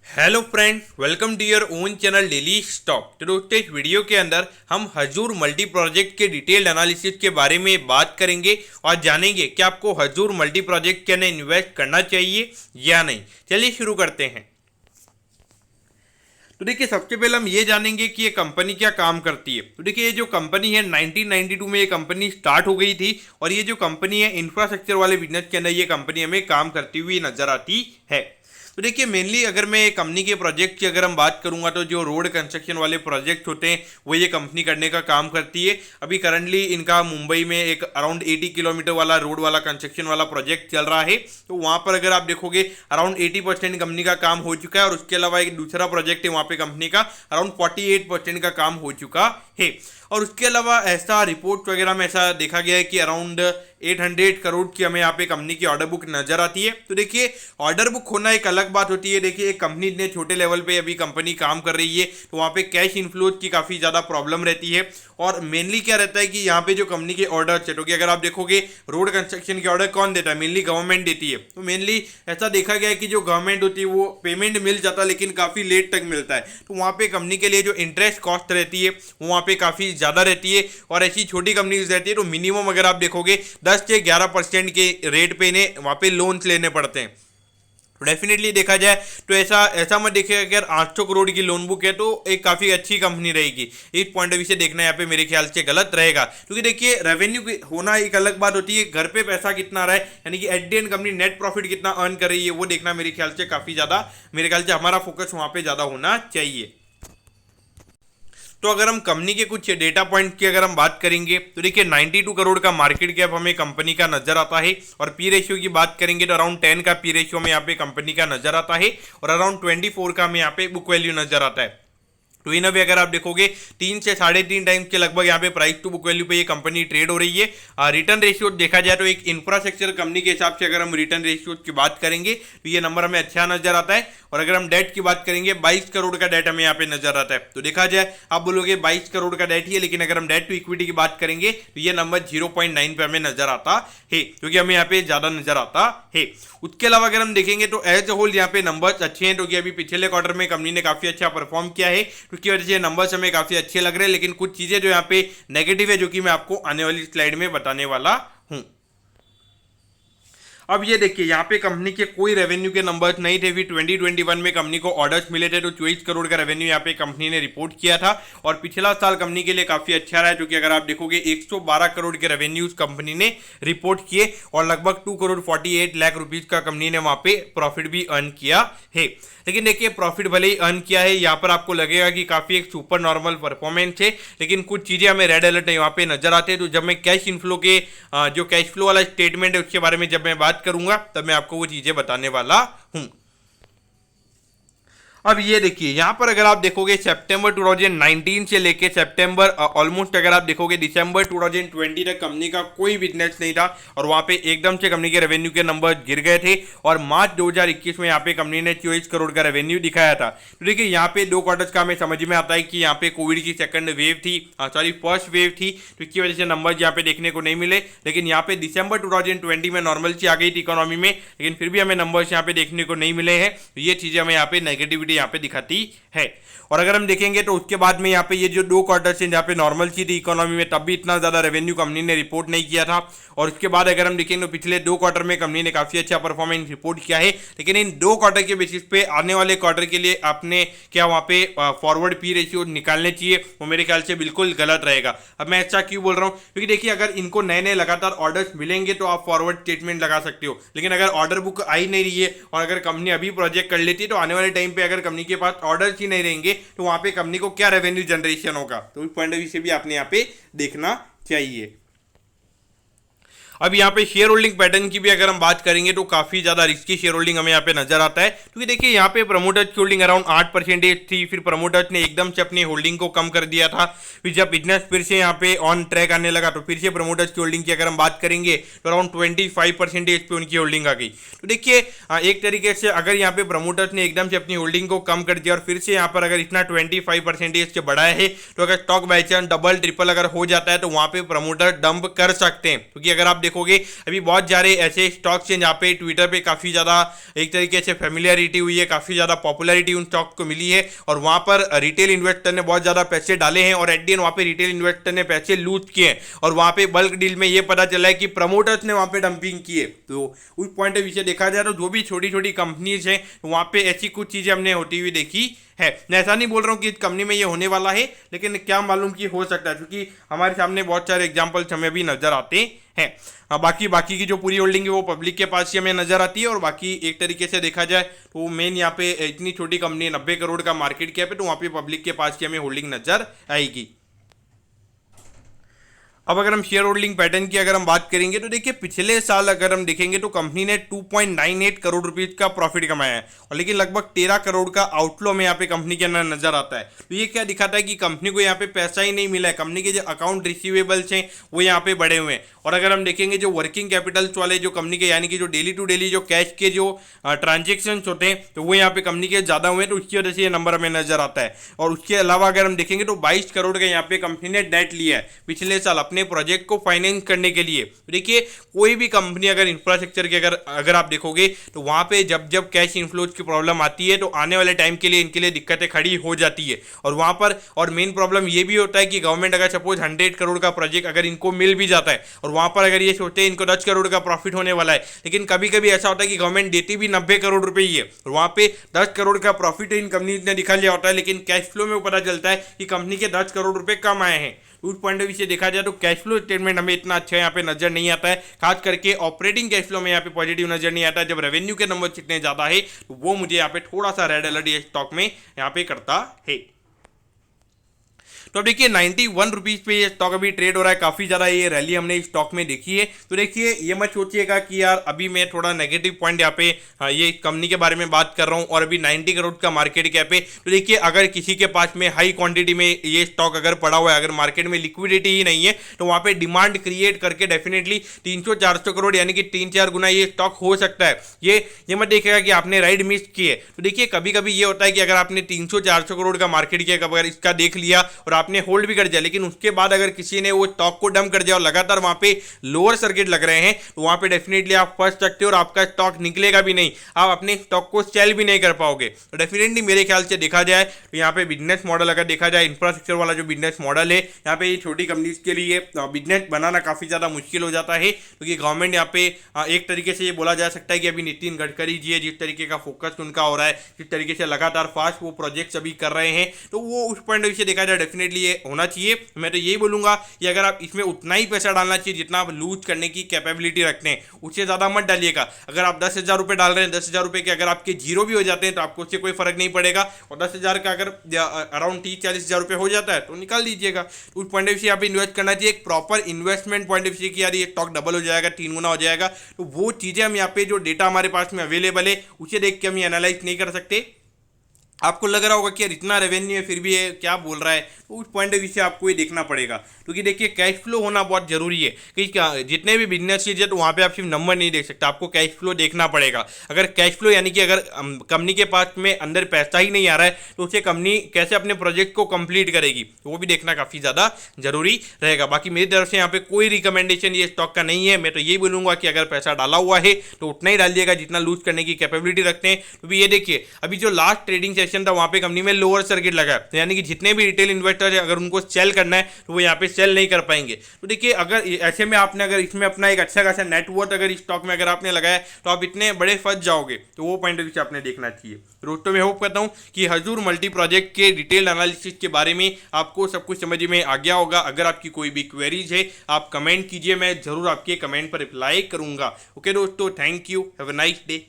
Hello friends, welcome to your own channel daily stock. तो दोस्तों, इस वीडियो के अंदर हम हजूर मल्टी प्रोजेक्ट के डिटेल्ड एनालिसिस के बारे में बात करेंगे और जानेंगे कि आपको हजूर मल्टी प्रोजेक्ट के अंदर इन्वेस्ट करना चाहिए या नहीं। चलिए शुरू करते हैं। तो देखिए, सबसे पहले हम ये जानेंगे कि ये कंपनी क्या काम करती है। तो देखिए, ये जो कंपनी है 1992 में ये कंपनी स्टार्ट हो गई थी और ये जो कंपनी है इंफ्रास्ट्रक्चर वाले बिजनेस के अंदर ये कंपनी हमें काम करती हुई नजर आती है। तो देखिए, मेनली अगर मैं कंपनी के प्रोजेक्ट की अगर हम बात करूंगा तो जो रोड कंस्ट्रक्शन वाले प्रोजेक्ट होते हैं वो ये कंपनी करने का काम करती है। अभी करंटली इनका मुंबई में एक अराउंड 80 किलोमीटर वाला रोड वाला कंस्ट्रक्शन वाला प्रोजेक्ट चल रहा है। तो वहां पर अगर आप देखोगे अराउंड 80% कंपनी का काम हो चुका है और उसके अलावा एक दूसरा प्रोजेक्ट है वहां पे कंपनी का अराउंड 48% का काम हो चुका है। और उसके अलावा ऐसा रिपोर्ट वगैरह में ऐसा देखा गया है कि अराउंड 800 करोड़ की हमें यहाँ पे कंपनी की ऑर्डर बुक नजर आती है। तो देखिए, ऑर्डर बुक होना एक अलग बात होती है। देखिए, एक कंपनी इतने छोटे लेवल पे अभी कंपनी काम कर रही है तो वहाँ पे कैश इनफ्लोज की काफ़ी ज़्यादा प्रॉब्लम रहती है। और मेनली क्या रहता है कि यहाँ पे जो कंपनी के ऑर्डर है, तो कि अगर आप देखोगे रोड कंस्ट्रक्शन के ऑर्डर कौन देता है, मेनली गवर्नमेंट देती है। तो मेनली ऐसा देखा गया है कि जो गवर्नमेंट होती है वो पेमेंट मिल जाता है लेकिन काफ़ी लेट तक मिलता है। तो वहाँ पे कंपनी के लिए जो इंटरेस्ट कॉस्ट रहती है वो वहाँ पे काफ़ी ज़्यादा रहती है। और ऐसी छोटी कंपनीज रहती है तो मिनिमम अगर आप देखोगे 10 से 11% के रेट पे इन्हें वहाँ पे लोन्स लेने पड़ते हैं। डेफिनेटली देखा जाए तो ऐसा ऐसा मत देखिएगा कि अगर 800 करोड़ की लोन बुक है तो एक काफ़ी अच्छी कंपनी रहेगी। इस पॉइंट ऑफ व्यू से देखना यहाँ पे मेरे ख्याल से गलत रहेगा, क्योंकि देखिए रेवेन्यू होना एक अलग बात होती है, घर पे पैसा कितना आ रहा है यानी कि at the end company net profit कितना अर्न कर रही है वो देखना मेरे ख्याल से काफ़ी ज़्यादा, मेरे ख्याल से हमारा फोकस वहाँ पे ज़्यादा होना चाहिए। तो अगर हम कंपनी के कुछ डेटा पॉइंट की अगर हम बात करेंगे तो देखिए 92 करोड़ का मार्केट कैप हमें कंपनी का नजर आता है। और पी रेशियो की बात करेंगे तो अराउंड 10 का पी रेशियो में यहाँ पे कंपनी का नजर आता है और अराउंड 24 का हमें यहाँ पे बुक वैल्यू नजर आता है। तो इन अभी अगर आप देखोगे 3 से 3.5 टाइम्स के लगभग यहाँ पे प्राइस टू बुक वैल्यू पे ये कंपनी ट्रेड हो रही है। रिटर्न रेशियो देखा जाए तो एक इंफ्रास्ट्रक्चर कंपनी के हिसाब से अगर हम रिटर्न रेशियो की बात करेंगे तो ये नंबर हमें अच्छा नजर आता है। और अगर हम डेट की बात करेंगे 22 करोड़ का डेट हमें यहाँ पे नजर आता है। तो देखा जाए आप बोलोगे 22 करोड़ का डेट ही है, लेकिन अगर हम डेट टू इक्विटी की बात करेंगे तो ये नंबर 0.9 पे हमें नजर आता है, क्योंकि हमें यहाँ पे ज्यादा नजर आता है। उसके अलावा अगर हम देखेंगे तो एज ए होल यहाँ पे नंबर्स अच्छे हैं, क्योंकि अभी पिछले क्वार्टर में कंपनी ने काफी अच्छा परफॉर्म किया है, उसकी वजह से नंबर्स हमें काफी अच्छे लग रहे हैं। लेकिन कुछ चीजें जो यहाँ पे नेगेटिव है जो कि मैं आपको आने वाली स्लाइड में बताने वाला हूं। अब ये देखिए, यहाँ पे कंपनी के कोई रेवेन्यू के नंबर्स नहीं थे। फिर 2021 में कंपनी को ऑर्डर्स मिले थे तो 24 करोड़ का रेवेन्यू यहाँ पे कंपनी ने रिपोर्ट किया था। और पिछला साल कंपनी के लिए काफी अच्छा रहा है, क्योंकि अगर आप देखोगे 112 करोड़ के रेवेन्यूज कंपनी ने रिपोर्ट किए और लगभग 2 करोड़ 48 लाख रुपीज का कंपनी ने वहां पे प्रॉफिट भी अर्न किया है। लेकिन देखिए, प्रॉफिट भले ही अर्न किया है, यहाँ पर आपको लगेगा कि काफी एक सुपर नॉर्मल परफॉर्मेंस है, लेकिन कुछ चीजें हमें रेड अलर्ट यहाँ पे नजर आते हैं। तो जब मैं कैश इनफ्लो के जो कैश फ्लो वाला स्टेटमेंट है उसके बारे में जब मैं बात करूंगा तब मैं आपको वो चीजें बताने वाला हूं। अब ये देखिए, यहां पर अगर आप देखोगे सितंबर 2019 से लेके सितंबर ऑलमोस्ट अगर आप देखोगे दिसंबर 2020 तक कंपनी का कोई बिजनेस नहीं था और वहां पे एकदम से कंपनी के रेवेन्यू के नंबर गिर गए थे। और मार्च 2021 में यहाँ पे कंपनी ने 24 करोड़ का रेवेन्यू दिखाया था। तो देखिए, यहाँ पे 2 क्वार्टर्स का हमें समझ में आता है कि यहाँ पे कोविड की सेकंड वेव थी, फर्स्ट वेव थी, तो इसकी वजह से नंबर यहाँ पे देखने को नहीं मिले। लेकिन यहाँ पे दिसंबर 2020 में नॉर्मलसी आ गई थी इकोनॉमी में, लेकिन फिर भी हमें नंबर्स यहाँ पे देखने को नहीं मिले हैं। तो ये चीजें हमें यहाँ पे नेगेटिविटी यहाँ पे दिखाती है। और अगर हम देखेंगे तो उसके बाद में यहाँ पे ये जो 2 क्वार्टर से जहाँ पे नॉर्मल सी थी इकोनॉमी में, तब भी इतना ज्यादा रेवेन्यू कंपनी ने रिपोर्ट नहीं किया था। और उसके बाद अगर हम देखेंगे तो पिछले 2 क्वार्टर में कंपनी ने काफी अच्छा परफॉर्मेंस रिपोर्ट किया है। लेकिन इन 2 क्वार्टर के बेसिस पे आने वाले क्वार्टर के लिए आपने क्या वहाँ पे फॉरवर्ड पी रेशियो निकालने चाहिए, वो मेरे ख्याल से बिल्कुल गलत रहेगा। अब मैं ऐसा क्यों बोल रहा हूँ, क्योंकि देखिए, अगर इनको नए नए लगातार ऑर्डर्स मिलेंगे तो आप फॉरवर्ड स्टेटमेंट लगा सकते हो। लेकिन अगर ऑर्डर बुक आई नहीं रही है और अगर कंपनी अभी प्रोजेक्ट कर लेती है तो आने वाले टाइम पे अगर कंपनी के पास ऑर्डर्स ही नहीं रहेंगे तो वहां पे कंपनी को क्या रेवेन्यू जनरेशन होगा। तो इस पॉइंट ऑफ व्यू से भी आपने यहाँ पे देखना चाहिए। अब यहाँ पे शेयर होल्डिंग पैटर्न की भी अगर हम बात करेंगे तो काफी ज्यादा रिस्की शेयर होल्डिंग हमें यहाँ पे नजर आता है, क्योंकि देखिए यहाँ पे प्रमोटर्स की होल्डिंग अराउंड 8% थी। फिर प्रमोटर्स ने एकदम से अपनी होल्डिंग को कम कर दिया था। फिर जब बिजनेस फिर से यहाँ पे ऑन ट्रैक आने लगा तो फिर से प्रमोटर्स की होल्डिंग की अगर हम बात करेंगे तो अराउंड 25% पे उनकी होल्डिंग आ गई। तो देखिए, एक तरीके से अगर यहाँ पे प्रमोटर्स ने एकदम से अपनी होल्डिंग को कम कर दिया और फिर से यहाँ पर अगर इतना 25% से बढ़ाया है तो अगर stock by chance double triple अगर हो जाता है तो वहां पे प्रमोटर डंप कर सकते हैं। क्योंकि अगर आप देखोगे अभी बहुत सारे ऐसे स्टॉक्स हैं जहाँ पे ट्विटर पे काफ़ी ज़्यादा एक तरीके से फेमिलियरिटी हुई है, काफ़ी ज़्यादा पॉपुलैरिटी उन स्टॉक को मिली है और वहाँ पर रिटेल इन्वेस्टर ने बहुत ज़्यादा पैसे डाले हैं और एट दी एंड वहाँ पे रिटेल इन्वेस्टर ने पैसे लूट किए हैं और वहाँ पे बल्क डील में ये पता चला है कि प्रमोटर्स ने वहाँ पे डंपिंग की है। तो उस पॉइंट ऑफ व्यू से देखा जाए तो जो भी छोटी छोटी कंपनीज हैं वहाँ पे ऐसी कुछ चीज़ें हमने होती हुई देखी है। मैं ऐसा नहीं बोल रहा हूँ कि इस कंपनी में ये होने वाला है, लेकिन क्या मालूम कि हो सकता है, क्योंकि हमारे सामने बहुत सारे एग्जाम्पल्स हमें भी नजर आते हैं। बाकी की जो पूरी होल्डिंग है वो पब्लिक के पास ही हमें नजर आती है और बाकी एक तरीके से देखा जाए तो मेन यहाँ पे इतनी छोटी कंपनी 90 करोड़ का मार्केट कैप है, तो वहाँ पे पब्लिक के पास ही हमें होल्डिंग नजर आएगी। अब अगर हम शेयर होल्डिंग पैटर्न की अगर हम बात करेंगे तो देखिए पिछले साल अगर हम देखेंगे तो कंपनी ने 2.98 करोड़ रुपीज का प्रॉफिट कमाया है और लेकिन लगभग 13 करोड़ का आउटफ्लो में यहाँ पे कंपनी के अंदर नजर आता है। तो ये क्या दिखाता है कि कंपनी को यहाँ पे पैसा ही नहीं मिला है, कंपनी के जो अकाउंट रिसीवेबल्स हैं वो यहाँ पे बढ़े हुए हैं। और अगर हम देखेंगे जो वर्किंग कैपिटल्स वाले जो कंपनी के यानी कि जो डेली टू डेली जो कैश के जो ट्रांजेक्शन होते हैं तो वो यहाँ पे कंपनी के ज़्यादा हुए हैं, तो उसकी वजह से ये नंबर हमें नजर आता है। और उसके अलावा अगर हम देखेंगे तो 22 करोड़ का यहाँ पे कंपनी ने डेट लिया है पिछले साल अपने प्रोजेक्ट को फाइनेंस करने के लिए। देखिए कोई भी कंपनी अगर इंफ्रास्ट्रक्चर के अगर आप देखोगे तो वहां पे जब जब कैश इनफ्लोज की प्रॉब्लम आती है तो आने वाले टाइम के लिए इनके लिए दिक्कतें खड़ी हो जाती है और वहां पर और मेन प्रॉब्लम ये भी होता है कि गवर्नमेंट अगर सपोज 100 करोड़ का प्रोजेक्ट अगर इनको मिल भी जाता है और वहां पर अगर ये सोचते हैं इनको 10 करोड़ का प्रॉफिट होने वाला है, लेकिन कभी कभी ऐसा होता है कि गवर्नमेंट देती भी 90 करोड़ रुपए ही है और वहां पे 10 करोड़ का प्रॉफिट इन कंपनी ने दिखा लिया होता है, लेकिन कैश फ्लो में पता चलता है कि कंपनी के 10 करोड़ रुपए कम आए हैं। उस पॉइंट ऑफ व्यू से देखा जाए तो कैश फ्लो स्टेटमेंट हमें इतना अच्छा यहाँ पे नजर नहीं आता है, खास करके ऑपरेटिंग कैश फ्लो में यहाँ पे पॉजिटिव नजर नहीं आता है। जब रेवेन्यू के नंबर जितने ज्यादा है तो वो मुझे यहाँ पे थोड़ा सा रेड अलर्ट ये स्टॉक में यहाँ पे करता है। तो अब देखिए 91 रुपीज पे ये स्टॉक अभी ट्रेड हो रहा है, काफी ज्यादा ये रैली हमने इस स्टॉक में देखी है। तो देखिए ये मत सोचिएगा कि यार अभी मैं थोड़ा नेगेटिव पॉइंट यहाँ पे ये कंपनी के बारे में बात कर रहा हूँ और अभी 90 करोड़ का मार्केट कैप है। तो देखिए अगर किसी के पास में हाई क्वांटिटी में ये स्टॉक अगर पड़ा हुआ है, अगर मार्केट में लिक्विडिटी ही नहीं है तो वहां पे डिमांड क्रिएट करके डेफिनेटली 300-400 करोड़ यानी कि 3-4 गुना ये स्टॉक हो सकता है। ये मत देखिएगा कि आपने राइड मिस की है। तो देखिए कभी कभी ये होता है कि अगर आपने 300-400 करोड़ का मार्केट कैप अगर इसका देख लिया और आपने होल्ड भी कर दिया, लेकिन उसके बाद अगर किसी ने वो स्टॉक को डंप कर दिया और लगातार वहां पे लोअर सर्किट लग रहे हैं तो वहां पे डेफिनेटली आप फंस सकते हो और आपका स्टॉक निकलेगा भी नहीं, आप अपने स्टॉक को सेल भी नहीं कर पाओगे। तो डेफिनेटली मेरे ख्याल से देखा जाए तो यहाँ पे बिजनेस मॉडल अगर देखा जाए इंफ्रास्ट्रक्चर वाला जो बिजनेस मॉडल है यहाँ पे छोटी कंपनीज के लिए बिजनेस बनाना काफी ज्यादा मुश्किल हो जाता है, क्योंकि गवर्नमेंट यहाँ पे एक तरीके से ये बोला जा सकता है कि अभी नितिन गडकरी जी है जिस तरीके का फोकस उनका हो रहा है, जिस तरीके से लगातार फास्ट वो प्रोजेक्ट्स अभी कर रहे हैं, तो वो उस पॉइंट ऑफ व्यू से देखा जाए डेफिनेटली ये होना चाहिए। मैं तो यही बोलूंगा कि अगर आप इसमें उतना ही पैसा डालना चाहिए जितना आप लूज करने की कैपेबिलिटी रखते हैं, उससे ज्यादा मत डालिएगा। अगर आप 10,000 रुपए डाल रहे हैं, 10,000 रुपए के अगर आपके जीरो भी हो जाते हैं तो आपको उससे कोई फर्क नहीं पड़ेगा और 10,000 का अगर अराउंड 30-40,000 रुपए हो जाता है तो निकाल दीजिएगा। उस पॉइंट ऑफ व्यू से आप इन्वेस्ट करना चाहिए एक proper investment point of view कि यार ये स्टॉक डबल हो जाएगा, 3 गुना हो जाएगा, तो वो चीजें हम यहाँ पे जो डेटा हमारे पास में अवेलेबल है उसे देख के हम ये एनालाइज नहीं कर सकते। आपको लग रहा होगा कि यार इतना रेवेन्यू है फिर भी ये क्या बोल रहा है, तो उस पॉइंट ऑफ व्यू से आपको ये देखना पड़ेगा, क्योंकि देखिए कैश फ्लो होना बहुत जरूरी है कि जितने भी बिजनेस है तो वहाँ पे आप सिर्फ नंबर नहीं देख सकते, आपको कैश फ्लो देखना पड़ेगा। अगर कैश फ्लो यानी कि अगर कंपनी के पास में अंदर पैसा ही नहीं आ रहा है तो उसे कंपनी कैसे अपने प्रोजेक्ट को कंप्लीट करेगी, तो वो भी देखना काफ़ी ज़्यादा जरूरी रहेगा। बाकी मेरी तरफ से यहाँ पे कोई रिकमेंडेशन ये स्टॉक का नहीं है, मैं तो यही बोलूँगा कि अगर पैसा डाला हुआ है तो उतना ही डालिएगा जितना लूज करने की कैपेबिलिटी रखते हैं। तो भी ये देखिए अभी जो लास्ट ट्रेडिंग सेशन था वहाँ पे कंपनी में लोअर सर्किट लगा है, तो यानी कि जितने भी रिटेल इन्वेस्टर है अगर उनको सेल करना है तो वो यहाँ पे सेल नहीं कर पाएंगे। तो देखिए अगर ऐसे में आपने अगर इसमें अपना एक अच्छा खासा नेटवर्थ अगर इस स्टॉक में अगर आपने लगाया तो आप इतने बड़े फंस जाओगे, तो वो पॉइंट ऑफ व्यू से आपने देखना चाहिए। दोस्तों मैं होप करता हूँ कि हजूर मल्टी प्रोजेक्ट के डिटेल एनालिसिस के बारे में आपको सब कुछ समझ में आ गया होगा। अगर आपकी कोई भी क्वेरीज है आप कमेंट कीजिए, मैं जरूर आपके कमेंट पर रिप्लाई करूंगा। ओके दोस्तों, thank you, have a nice day.